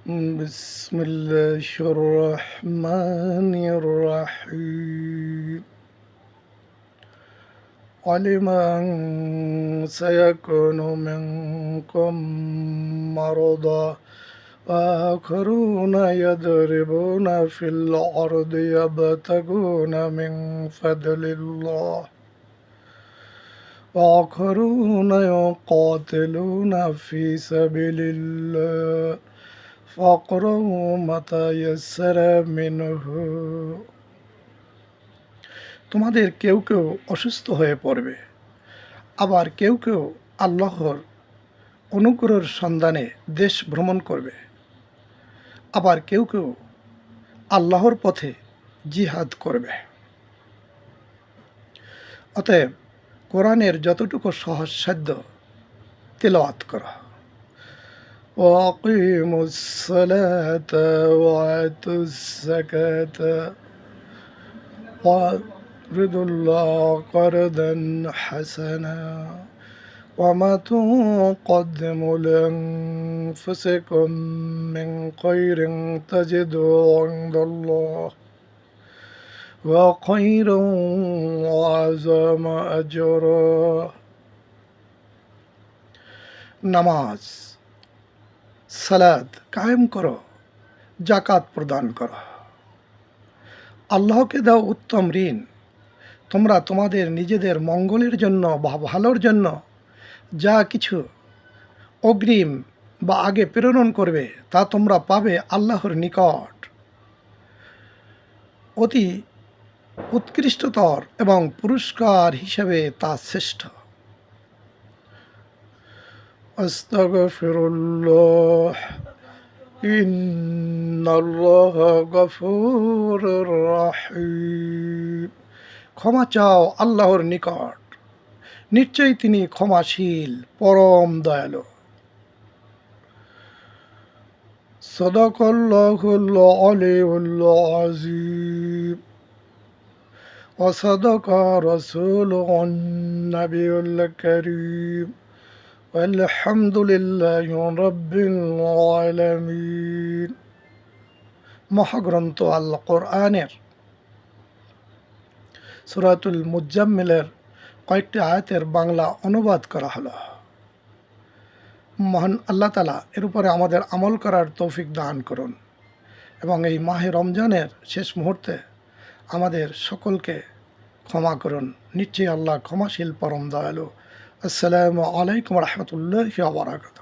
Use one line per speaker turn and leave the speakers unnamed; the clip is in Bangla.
بسم الله الرحمن الرحيم علم أن سيكون منكم مرضى وآخرون يضربون في الأرض يبتغون من فضل الله وآخرون يقاتلون في سبيل الله فاقرؤوا ما تيسر منه। তোমাদের কেউ কেউ অসুস্থ হয়ে পড়বে, আবার কেউ কেউ আল্লাহর অনুগ্রহের সন্ধানে দেশ ভ্রমণ করবে, আবার কেউ কেউ আল্লাহর পথে জিহাদ করবে। অতএব কোরআনের যতটুকু সহজসাধ্য তেলাওয়াত করো। وأقيموا الصلاة وآتوا الزكاة وأقرضوا الله قرضا حسنا وما تقدموا لأنفسكم من خير تجدوا عند الله وخيرا وأعظم أجرا। নামাজ সালাত কায়েম করো, জাকাত প্রদান করো। আল্লাহকে দাও উত্তম ঋণ। তোমরা তোমাদের নিজেদের মঙ্গলের জন্য বা ভালোর জন্য যা কিছু অগ্রিম বা আগে প্রেরণ করবে তা তোমরা পাবে আল্লাহর নিকট অতি উৎকৃষ্টতর এবং পুরস্কার হিসেবে তা শ্রেষ্ঠ। আস্তাগফিরুল্লাহ ইন্নাল্লাহা গফুরুর রহিম। ক্ষমা চাও আল্লাহর নিকট, নিশ্চয়ই তিনি ক্ষমাশীল পরম দয়ালু। সাদাকাল্লাহুল আলিয়্যুল আযীম ওয়া সাদাকা রাসূলুহুন নাবিয়ুল কারীম আলহামদুলিল্লাহি রাব্বিল আলামিন। মহাগ্রন্থ আল কোরআনের সূরাতুল মুজাম্মিলের কয়েকটি আয়াতের বাংলা অনুবাদ করা হলো। মহান আল্লাহ তাআলা এর উপরে আমাদের আমল করার তৌফিক দান করুন এবং এই মাহে রমজানের শেষ মুহূর্তে আমাদের সকলকে ক্ষমা করুন। নিশ্চয়ই আল্লাহ ক্ষমাশীল পরম দয়ালু। আসসালামু আলাইকুম ওয়া রাহমাতুল্লাহি ওয়া বারাকাতুহু।